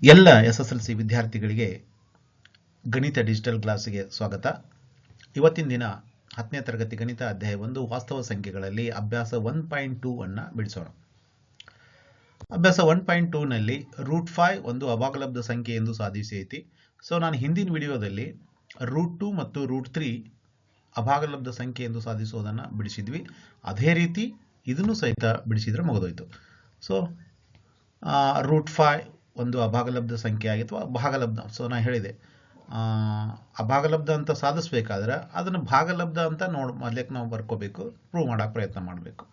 ಎಲ್ಲ SSLC ವಿದ್ಯಾರ್ಥಿಗಳಿಗೆ ಗಣಿತ ಡಿಜಿಟಲ್ ಕ್ಲಾಸ್ಗೆ ಸ್ವಾಗತ. ಇವತ್ತಿನ ದಿನ 10ನೇ ತರಗತಿ ಗಣಿತ ಅಧ್ಯಾಯ 1 ವಾಸ್ತವ ಸಂಖ್ಯೆಗಳಲ್ಲಿ ಅಭ್ಯಾಸ 1.2 ಅನ್ನು ಬಿಡಿಸೋಣ. ಅಭ್ಯಾಸ 1.2 ನಲ್ಲಿ √5 ಒಂದು ಅಭಾಗಲಬ್ಧ ಸಂಖ್ಯೆ ಎಂದು ಸಾಧಿಸಿ ಐತಿ. ಸೊ ನಾನು ಹಿಂದಿನ ವಿಡಿಯೋದಲ್ಲಿ √2 ಮತ್ತು √3 ಅಭಾಗಲಬ್ಧ ಸಂಖ್ಯೆ ಎಂದು ಸಾಧಿಸೋದನ್ನು ಬಿಡಿಸಿದ್ವಿ. ಅದೇ ರೀತಿ ಇದನ್ನು ಸಹಿತ ಬಿಡಿಸಿದ್ರೆ ಮುಗಿದೋಯ್ತು. ಸೊ √5 ಒಂದು ಅಭಾಗಲಬ್ಧ ಸಂಖ್ಯೆ ಆಗಿತ್ತು, ಭಾಗಲಬ್ಧ. ಸೊ ನಾನು ಹೇಳಿದೆ ಅಭಾಗಲಬ್ಧ ಅಂತ ಸಾಧಿಸಬೇಕಾದ್ರೆ ಅದನ್ನು ಭಾಗಲಬ್ಧ ಅಂತ ಮೊದಲಕ್ಕೆ ನಾವು ಬರ್ಕೋಬೇಕು, ಪ್ರೂವ್ ಮಾಡೋಕೆ ಪ್ರಯತ್ನ ಮಾಡಬೇಕು.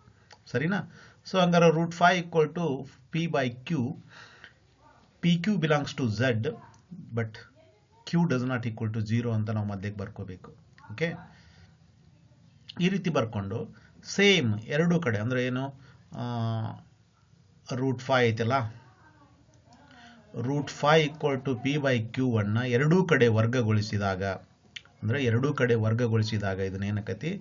ಸರಿನಾ? ಸೊ ಹಂಗಾರೆ √5 p/q, pq belongs to z but q does not equal to 0 ಅಂತ ನಾವು ಮೊದಲಕ್ಕೆ ಬರ್ಕೋಬೇಕು. ಓಕೆ, ಈ ರೀತಿ ಬರ್ಕೊಂಡು ಸೇಮ್ ಎರಡೂ ಕಡೆ ಅಂದರೆ ಏನು, √5 ಐತಲ್ಲ, √5 p/q ಅನ್ನು ಎರಡೂ ಕಡೆ ವರ್ಗಗೊಳಿಸಿದಾಗ, ಅಂದರೆ ಎರಡೂ ಕಡೆ ವರ್ಗಗೊಳಿಸಿದಾಗ ಇದನ್ನೇನಕತಿ,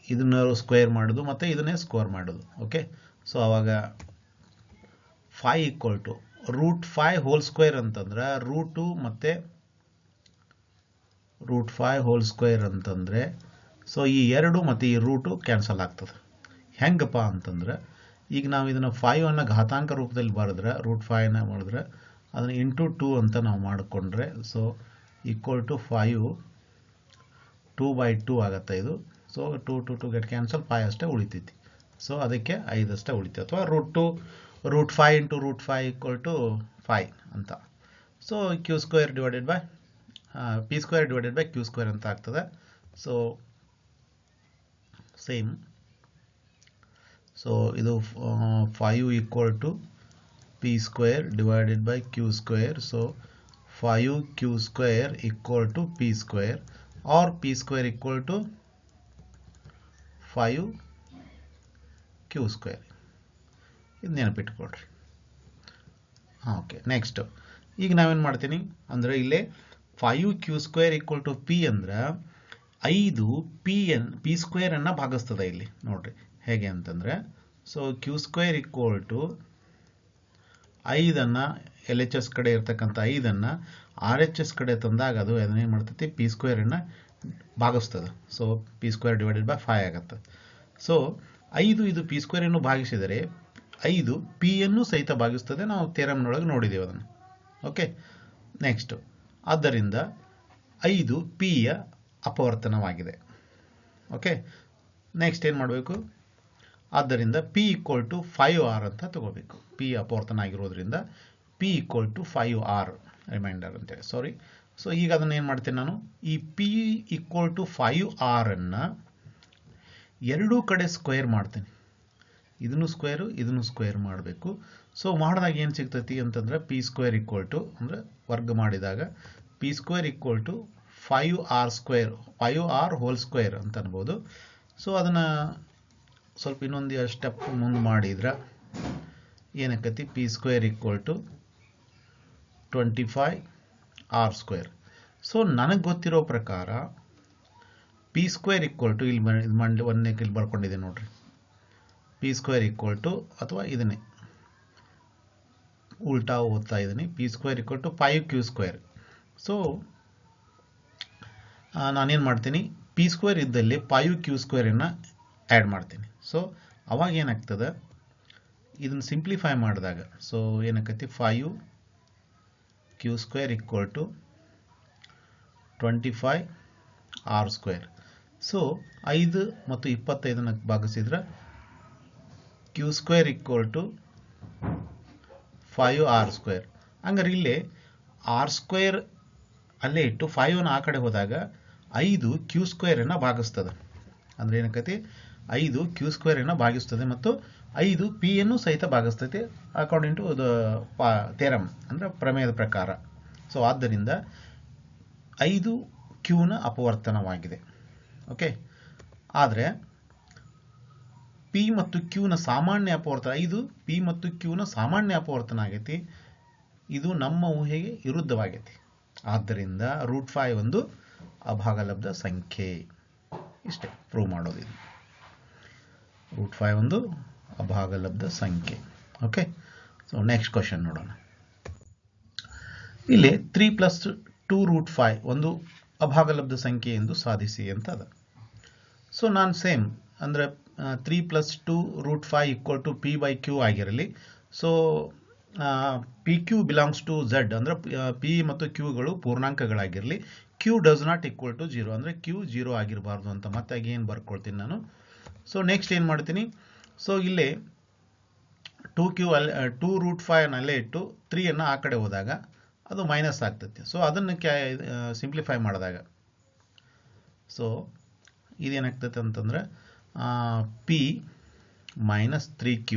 ಇದನ್ನ ಸ್ಕ್ವೇರ್ ಮಾಡೋದು ಮತ್ತು ಇದನ್ನೇ ಸ್ಕ್ವೇರ್ ಮಾಡೋದು. ಓಕೆ, ಸೊ ಅವಾಗ 5 √5 ಹೋಲ್ ಸ್ಕ್ವೇರ್ ಅಂತಂದ್ರೆ √2 ಮತ್ತು √5 ಹೋಲ್ ಸ್ಕ್ವೇರ್ ಅಂತಂದರೆ, ಸೊ ಈ 2 ಮತ್ತು ಈ √2 ಕ್ಯಾನ್ಸಲ್ ಆಗ್ತದೆ. ಹೆಂಗಪ್ಪ ಅಂತಂದ್ರೆ, ಈಗ ನಾವು ಇದನ್ನು 5 ಅನ್ನು ಘಾತಾಂಕ ರೂಪದಲ್ಲಿ ಬರೆದ್ರೆ, √5ನ ಮಾಡಿದ್ರೆ ಅದನ್ನು ಇಂಟು 2 ಅಂತ ನಾವು ಮಾಡಿಕೊಂಡ್ರೆ, ಸೊ = 5 2/2 ಆಗುತ್ತೆ ಇದು. ಸೊ 2 ಗೆಟ್ ಕ್ಯಾನ್ಸಲ್, 5 ಅಷ್ಟೇ ಉಳಿತೈತಿ. ಸೊ ಅದಕ್ಕೆ 5 ಅಷ್ಟೇ ಉಳಿತೈತಿ. ಅಥವಾ √5 × √5 = 5 ಅಂತ. ಸೊ p² / ಅಂತ ಆಗ್ತದೆ. ಸೊ ಸೇಮ್, ಸೊ ಇದು 5 = p² / q². So 5q² = p² or p² = 5q². ಇದು ನೆನಪಿಟ್ಕೊಳ್ರಿ. ಓಕೆ, ನೆಕ್ಸ್ಟ್ ಈಗ ನಾವೇನು ಮಾಡ್ತೀನಿ ಅಂದರೆ, ಇಲ್ಲೇ 5q² = p ಅಂದ್ರೆ 5 p² ಅನ್ನು ಭಾಗಿಸ್ತದೆ. ಇಲ್ಲಿ ನೋಡ್ರಿ ಹೇಗೆ ಅಂತಂದರೆ, ಸೊ q² = 5ಅನ್ನು LHS ಕಡೆ ಇರ್ತಕ್ಕಂಥ 5ಅನ್ನು RHS ಕಡೆ ತಂದಾಗ ಅದು ಅದನ್ನೇನು ಮಾಡ್ತೈತಿ, p² ಅನ್ನು ಭಾಗಿಸ್ತದೆ. ಸೊ p² / 5 ಆಗುತ್ತೆ. ಸೊ 5 ಇದು p² ಅನ್ನು ಭಾಗಿಸಿದರೆ 5 p ಅನ್ನು ಸಹಿತ ಭಾಗಿಸ್ತದೆ. ನಾವು ಥಿಯರಮ್ನೊಳಗೆ ನೋಡಿದ್ದೇವೆ ಅದನ್ನು. ಓಕೆ, ನೆಕ್ಸ್ಟ್, ಆದ್ದರಿಂದ 5 p ಯ ಅಪವರ್ತನವಾಗಿದೆ. ಓಕೆ, ನೆಕ್ಸ್ಟ್ ಏನು ಮಾಡಬೇಕು, ಆದ್ದರಿಂದ p = 5r ಅಂತ ತಗೋಬೇಕು. p ಅಪವರ್ತನ ಆಗಿರೋದ್ರಿಂದ p = 5r ರಿಮೈಂಡರ್ ಅಂತೇಳಿ, ಸಾರಿ. ಸೊ ಈಗ ಅದನ್ನು ಏನು ಮಾಡ್ತೀನಿ ನಾನು, ಈ p = 5r ಅನ್ನು ಎರಡೂ ಕಡೆ ಸ್ಕ್ವೇರ್ ಮಾಡ್ತೀನಿ. ಇದನ್ನು ಸ್ಕ್ವೇರು ಇದನ್ನು ಸ್ಕ್ವೇರ್ ಮಾಡಬೇಕು. ಸೊ ಮಾಡಿದಾಗ ಏನು ಸಿಗ್ತೈತಿ ಅಂತಂದರೆ, p² ಅಂದರೆ ವರ್ಗ ಮಾಡಿದಾಗ p² = 5r² ಹೋಲ್ ಸ್ಕ್ವೇರ್ ಅಂತ ಅನ್ಬೋದು. ಸೊ ಅದನ್ನು ಸ್ವಲ್ಪ ಇನ್ನೊಂದು ಸ್ಟೆಪ್ ಮುಂದೆ ಮಾಡಿದ್ರೆ ಏನಕ್ಕತಿ, p² = 25r². ಸೊ ನನಗೆ ಗೊತ್ತಿರೋ ಪ್ರಕಾರ p² = ಇಲ್ಲಿ ಬರ್ಕೊಂಡಿದೆ ನೋಡ್ರಿ, p² ಅಥವಾ ಇದನ್ನೇ ಉಲ್ಟಾ ಓದ್ತಾ ಇದ್ದೀನಿ, p² = 5q². ಸೊ ನಾನೇನು ಮಾಡ್ತೀನಿ, p² ಇದ್ದಲ್ಲಿ 5q² ಆ್ಯಡ್ ಮಾಡ್ತೀನಿ. ಸೊ ಅವಾಗ ಏನಾಗ್ತದೆ, ಇದನ್ನು ಸಿಂಪ್ಲಿಫೈ ಮಾಡಿದಾಗ ಸೊ ಏನಾಗ್ತೈತಿ, 5q² = 25r². ಸೊ 5 ಮತ್ತು 25ನ್ನು ಭಾಗಿಸಿದ್ರೆ q² = 5r². ಹಂಗಾರೆ ಇಲ್ಲೇ r² ಅಲ್ಲೇ ಇಟ್ಟು 5 ಆ ಕಡೆ ಹೋದಾಗ 5 q² ಅನ್ನು ಭಾಗಿಸ್ತದೆ. ಅಂದರೆ ಏನಕ್ಕತಿ, 5 q² ಅನ್ನು ಭಾಗಿಸ್ತದೆ ಮತ್ತು 5 p ಅನ್ನು ಸಹಿತ ಭಾಗಿಸ್ತೈತೆ ಅಕಾರ್ಡಿಂಗ್ ಟು ದ ಥಿಯರಮ್, ಅಂದರೆ ಪ್ರಮೇಯದ ಪ್ರಕಾರ. ಸೊ ಆದ್ದರಿಂದ 5 q ನ ಅಪವರ್ತನವಾಗಿದೆ. ಓಕೆ, ಆದರೆ p ಮತ್ತು q ನ ಸಾಮಾನ್ಯ ಅಪವರ್ತನ, 5 p ಮತ್ತು q ನ ಸಾಮಾನ್ಯ ಅಪವರ್ತನ ಆಗೈತಿ. ಇದು ನಮ್ಮ ಊಹೆಗೆ ವಿರುದ್ಧವಾಗೈತಿ. ಆದ್ದರಿಂದ √5 ಒಂದು ಅಭಾಗಲಬ್ಧ ಸಂಖ್ಯೆ. ಇಷ್ಟೇ ಪ್ರೂವ್ ಮಾಡೋದು. ಇದು √5 ಒಂದು ಅಭಾಗಲಬ್ಧ ಸಂಖ್ಯೆ. ಓಕೆ. ಸೊ ನೆಕ್ಸ್ಟ್ ಕ್ವಶನ್ ನೋಡೋಣ. ಇಲ್ಲಿ 3 + 2√5 ಒಂದು ಅಭಾಗಲಬ್ಧ ಸಂಖ್ಯೆ ಎಂದು ಸಾಧಿಸಿ ಅಂತ ಅದ. ಸೊ ನಾನು ಸೇಮ್ ಅಂದರೆ 3 + 2√5 = p/q ಆಗಿರಲಿ. So PQ belongs to Z ಅಂದರೆ P ಮತ್ತು Qಗಳು ಪೂರ್ಣಾಂಕಗಳಾಗಿರಲಿ. Q does not equal to 0 ಅಂದರೆ Q 0 ಆಗಿರಬಾರ್ದು ಅಂತ ಮತ್ತೆ ಏನು ಬರ್ಕೊಳ್ತೀನಿ ನಾನು. ಸೊ ನೆಕ್ಸ್ಟ್ ಏನು ಮಾಡ್ತೀನಿ, ಸೊ ಇಲ್ಲಿ 2√5 ಅಲ್ಲೇ ಇಟ್ಟು 3 ಆ ಕಡೆ ಹೋದಾಗ ಅದು ಮೈನಸ್ ಆಗ್ತೈತೆ. ಸೊ ಅದನ್ನು ಸಿಂಪ್ಲಿಫೈ ಮಾಡಿದಾಗ ಸೊ ಇದೇನಾಗ್ತೈತೆ ಅಂತಂದರೆ P - 3Q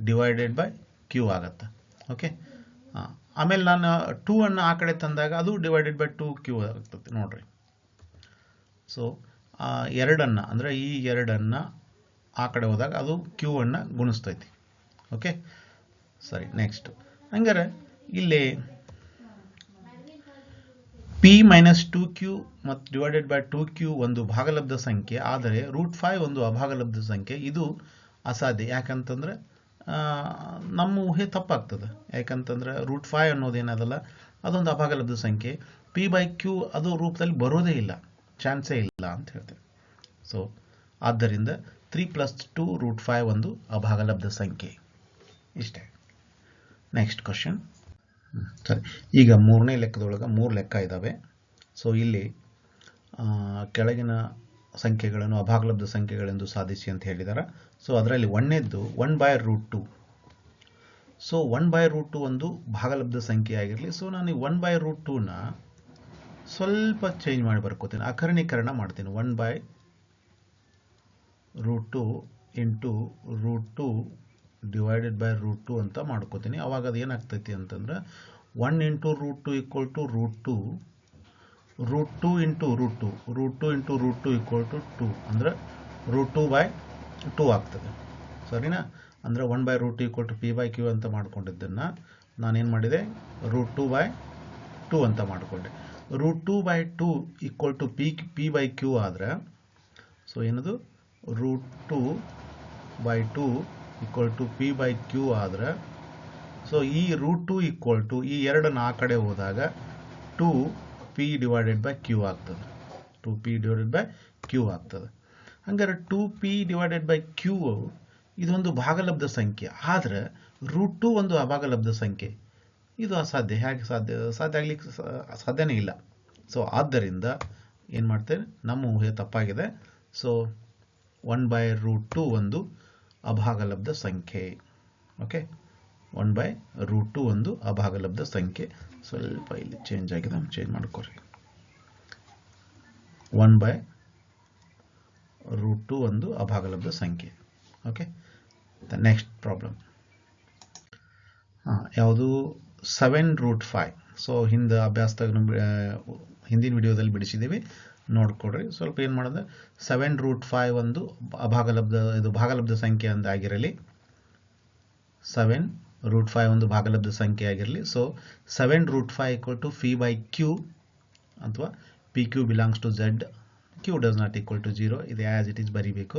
divided by Q ಆಗುತ್ತೆ. ಓಕೆ, ಆಮೇಲೆ ನಾನು 2 ಆ ಕಡೆ ತಂದಾಗ ಅದು ಡಿವೈಡೆಡ್ ಬೈ 2Q ಆಗ್ತೈತೆ ನೋಡ್ರಿ. ಸೊ 2 ಅಂದರೆ ಈ 2 ಆ ಕಡೆ ಹೋದಾಗ ಅದು Q ಗುಣಿಸ್ತೈತಿ. ಓಕೆ ಸರಿ, ನೆಕ್ಸ್ಟ್ ಹಂಗಾರೆ ಇಲ್ಲಿ P - 2Q ಮತ್ತು ಡಿವೈಡೆಡ್ ಬೈ 2Q ಒಂದು ಭಾಗಲಬ್ಧ ಸಂಖ್ಯೆ, ಆದರೆ √5 ಒಂದು ಅಭಾಗಲಬ್ಧ ಸಂಖ್ಯೆ. ಇದು ಅಸಾಧ್ಯ. ಯಾಕಂತಂದ್ರೆ ನಮ್ಮ ಊಹೆ ತಪ್ಪಾಗ್ತದೆ. ಯಾಕಂತಂದ್ರೆ √5 ಅನ್ನೋದೇನದಲ್ಲ ಅದೊಂದು ಅಭಾಗಲಬ್ಧ ಸಂಖ್ಯೆ. P/Q ಅದು ರೂಪದಲ್ಲಿ ಬರೋದೇ ಇಲ್ಲ, ಚಾನ್ಸೇ ಇಲ್ಲ ಅಂತ ಹೇಳ್ತೇವೆ. ಸೊ ಆದ್ದರಿಂದ 3 + 2√5 ಒಂದು ಅಭಾಗಲಬ್ಧ ಸಂಖ್ಯೆ. ಇಷ್ಟೇ. Next question. ಸರಿ, ಈಗ 3ನೇ ಲೆಕ್ಕದೊಳಗೆ 3 ಲೆಕ್ಕ ಇದ್ದಾವೆ. ಸೊ ಇಲ್ಲಿ ಕೆಳಗಿನ ಸಂಖ್ಯೆಗಳನ್ನು ಅಭಾಗಲಬ್ಧ ಸಂಖ್ಯೆಗಳೆಂದು ಸಾಧಿಸಿ ಅಂತ ಹೇಳಿದ್ದಾರೆ. ಸೊ ಅದರಲ್ಲಿ 1ನೇದ್ದು 1/√2. ಸೊ 1/√2 ಒಂದು ಭಾಗಲಬ್ಧ ಸಂಖ್ಯೆ ಆಗಿರಲಿ. ಸೊ ನಾನು ಈ 1/√2ನ ಸ್ವಲ್ಪ ಚೇಂಜ್ ಮಾಡಿ ಬರ್ಕೋತೀನಿ, ಅಕರ್ಣೀಕರಣ ಮಾಡ್ತೀನಿ. 1/√2 ಇಂಟು √2 ಡಿವೈಡೆಡ್ ಬೈ √2 ಅಂತ ಮಾಡ್ಕೋತೀನಿ. ಅವಾಗ ಅದು ಏನಾಗ್ತೈತಿ ಅಂತಂದ್ರೆ 1 × √2 = √2, √2 ಇಂಟು √2, √2 ಇಂಟು √2 = 2 ಅಂದರೆ √2/2 ಆಗ್ತದೆ. ಸರಿನಾ? ಅಂದರೆ 1/√2 = p/q ಅಂತ ಮಾಡ್ಕೊಂಡಿದ್ದನ್ನು ನಾನೇನು ಮಾಡಿದೆ, √2/2 ಅಂತ ಮಾಡಿಕೊಂಡೆ. √2/2 = p/q ಆದರೆ ಸೊ ಏನದು √2/2 = p/q ಆದರೆ ಸೊ ಈ √2 ಈ 2 ಆ ಕಡೆ ಹೋದಾಗ 2p ಡಿವೈಡೆಡ್ ಬೈ q ಆಗ್ತದೆ. 2p ಡಿವೈಡೆಡ್ ಬೈ q ಆಗ್ತದೆ. ಹಂಗಾರೆ 2p ಡಿವೈಡೆಡ್ ಬೈ q ಇದೊಂದು ಭಾಗಲಬ್ಧ ಸಂಖ್ಯೆ, ಆದರೆ √2 ಒಂದು ಅಭಾಗಲಬ್ಧ ಸಂಖ್ಯೆ. ಇದು ಅಸಾಧ್ಯ. ಹೇಗೆ ಸಾಧ್ಯ ಆಗ್ಲಿಕ್ಕೆ ಸಾಧ್ಯನೇ ಇಲ್ಲ. ಸೊ ಆದ್ದರಿಂದ ಏನು ಮಾಡ್ತೇವೆ, ನಮ್ಮ ಊಹೆ ತಪ್ಪಾಗಿದೆ. ಸೊ 1/√2 ಒಂದು ಅಭಾಗಲಬ್ಧ ಸಂಖ್ಯೆ. ಓಕೆ, 1/√2 ಒಂದು ಅಭಾಗಲಬ್ಧ ಸಂಖ್ಯೆ. ಸ್ವಲ್ಪ ಇಲ್ಲಿ ಚೇಂಜ್ ಆಗಿದೆ, ಚೇಂಜ್ ಮಾಡ್ಕೊರಿ. 1/√2 ಒಂದು ಅಭಾಗಲಬ್ಧ ಸಂಖ್ಯೆ. ಓಕೆ, ನೆಕ್ಸ್ಟ್ ಪ್ರಾಬ್ಲಮ್ ಯಾವುದು, 7√5. ಸೊ ಹಿಂದಿನ ವಿಡಿಯೋದಲ್ಲಿ ಬಿಡಿಸಿದ್ದೀವಿ, ನೋಡ್ಕೊಡ್ರಿ. ಸ್ವಲ್ಪ ಏನು ಮಾಡಿದ್ರೆ 7√5 ಒಂದು ಭಾಗಲಬ್ಧ ಸಂಖ್ಯೆ ಅಂತ ಆಗಿರಲಿ. 7√5 ಒಂದು ಭಾಗಲಬ್ಧ ಸಂಖ್ಯೆ ಆಗಿರಲಿ. ಸೊ 7√5 = p/q ಅಥವಾ PQ belongs to Z, Q does not equal to 0. ಇದು ಆ್ಯಸ್ ಇಟ್ ಈಸ್ ಬರೀಬೇಕು.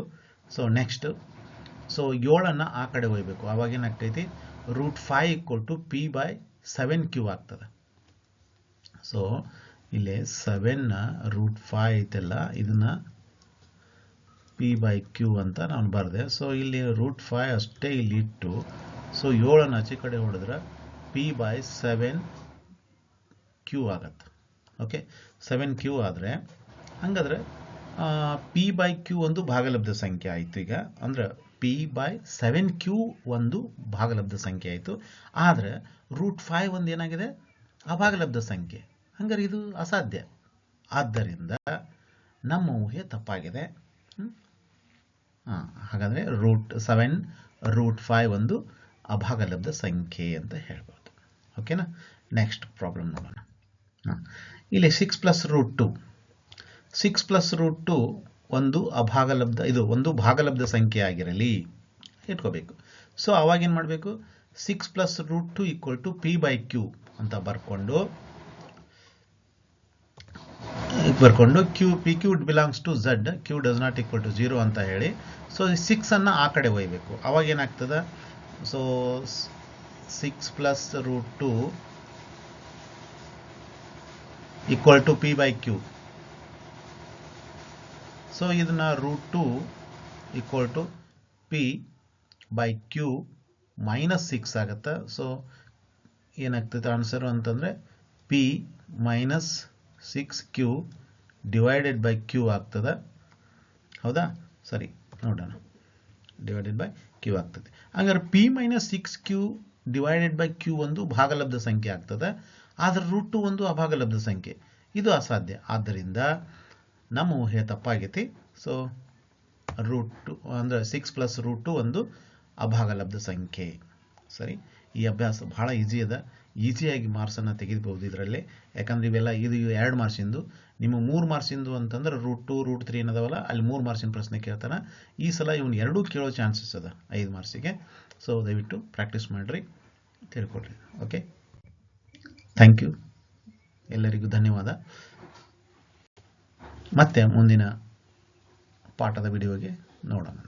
ಸೊ ನೆಕ್ಸ್ಟ್, ಸೊ 7 ಆ ಕಡೆ ಹೋಗ್ಬೇಕು. ಅವಾಗ ಏನಾಗ್ತೈತಿ, √5 = p/7q ಆಗ್ತದೆ. ಸೊ ಇಲ್ಲಿ 7 √5 ಐತೆಲ್ಲ, ಇದನ್ನ p/q ಅಂತ ನಾನು ಬರೆದೆ. ಸೊ ಇಲ್ಲಿ √5 ಅಷ್ಟೇ ಇಲ್ಲಿ ಇಟ್ಟು, ಸೊ 7 ಆಚೆ ಕಡೆ ಹೊಡೆದ್ರೆ p/7q ಆಗತ್ತೆ. ಓಕೆ, 7q ಆದರೆ ಹಂಗಾದ್ರೆ p/q ಒಂದು ಭಾಗಲಬ್ಧ ಸಂಖ್ಯೆ ಆಯಿತು. ಈಗ ಅಂದ್ರೆ p/7q ಒಂದು ಭಾಗಲಬ್ಧ ಸಂಖ್ಯೆ ಆಯಿತು. ಆದರೆ √5 ಒಂದು ಏನಾಗಿದೆ, ಅಭಾಗಲಬ್ಧ ಸಂಖ್ಯೆ. ಹಂಗಾರೆ ಇದು ಅಸಾಧ್ಯ. ಆದ್ದರಿಂದ ನಮ್ಮ ಊಹೆ ತಪ್ಪಾಗಿದೆ. ಹಾಗಾದರೆ 7√5 ಒಂದು ಅಭಾಗಲಬ್ಧ ಸಂಖ್ಯೆ ಅಂತ ಹೇಳ್ಬೋದು. ಓಕೆನಾ? ನೆಕ್ಸ್ಟ್ ಪ್ರಾಬ್ಲಮ್ ನೋಡೋಣ. ಇಲ್ಲಿ 6 + √2. 6 + √2 ಒಂದು ಒಂದು ಭಾಗಲಬ್ಧ ಸಂಖ್ಯೆ ಆಗಿರಲಿ ಇಟ್ಕೋಬೇಕು. ಸೊ ಅವಾಗ ಏನು ಮಾಡಬೇಕು, 6 + √2 = p/q ಅಂತ ಬರ್ಕೊಂಡು PQ belongs to Z, Q does not equal to 0 ಅಂತ ಹೇಳಿ, ಸೊ 6 ಆ ಕಡೆ ಒಯ್ಯಬೇಕು. ಅವಾಗ ಏನಾಗ್ತದೆ, so 6 plus root 2 equal to P by Q. So ಇದನ್ನ root 2 equal to P by Q minus 6 ಆಗುತ್ತೆ. ಸೊ ಏನಾಗ್ತದೆ ಆನ್ಸರು ಅಂತಂದರೆ P minus 6q divided by Q ಆಗ್ತದೆ. ಹೌದಾ? ಸರಿ, ನೋಡೋಣ. ಡಿವೈಡೆಡ್ ಬೈ ಕ್ಯೂ ಆಗ್ತದೆ. ಹಾಗಾದ್ರೆ P minus 6q divided by Q ಒಂದು ಭಾಗಲಬ್ಧ ಸಂಖ್ಯೆ ಆಗ್ತದೆ, ಆದರೆ ರೂಟ್ 2 ಒಂದು ಅಭಾಗಲಬ್ಧ ಸಂಖ್ಯೆ. ಇದು ಅಸಾಧ್ಯ. ಆದ್ದರಿಂದ ನಮ್ಮ ಊಹೆ ತಪ್ಪಾಗೈತಿ. ಸೊ ರೂಟ್ 2 ಅಂದರೆ 6 ಪ್ಲಸ್ ರೂಟ್ 2 ಒಂದು ಅಭಾಗಲಬ್ಧ ಸಂಖ್ಯೆ. ಸರಿ, ಈ ಅಭ್ಯಾಸ ಬಹಳ ಈಸಿ ಅದ. ಈಸಿಯಾಗಿ ಮಾರ್ಕ್ಸನ್ನು ತೆಗೆದುಬಹುದು ಇದರಲ್ಲಿ. ಯಾಕಂದರೆ ಇವೆಲ್ಲ ಇದು 2 ಮಾರ್ಕ್ಸಿಂದು. ನಿಮ್ಮ 3 ಮಾರ್ಕ್ಸಿಂದು ಅಂತಂದ್ರೆ ರೂಟ್ 2 ರೂಟ್ 3 ಏನದವಲ್ಲ, ಅಲ್ಲಿ 3 ಮಾರ್ಕ್ಸಿನ ಪ್ರಶ್ನೆ ಕೇಳ್ತಾನೆ. ಈ ಸಲ ಇವನು 2 ಕೇಳೋ ಚಾನ್ಸಸ್ ಅದ 5 ಮಾರ್ಕ್ಸಿಗೆ. ಸೊ ದಯವಿಟ್ಟು ಪ್ರಾಕ್ಟೀಸ್ ಮಾಡಿರಿ, ತಿಳ್ಕೊಳ್ರಿ. Okay, thank you. ಎಲ್ಲರಿಗೂ ಧನ್ಯವಾದ. ಮತ್ತೆ ಮುಂದಿನ ಪಾಠದ ವಿಡಿಯೋಗೆ ನೋಡೋಣ.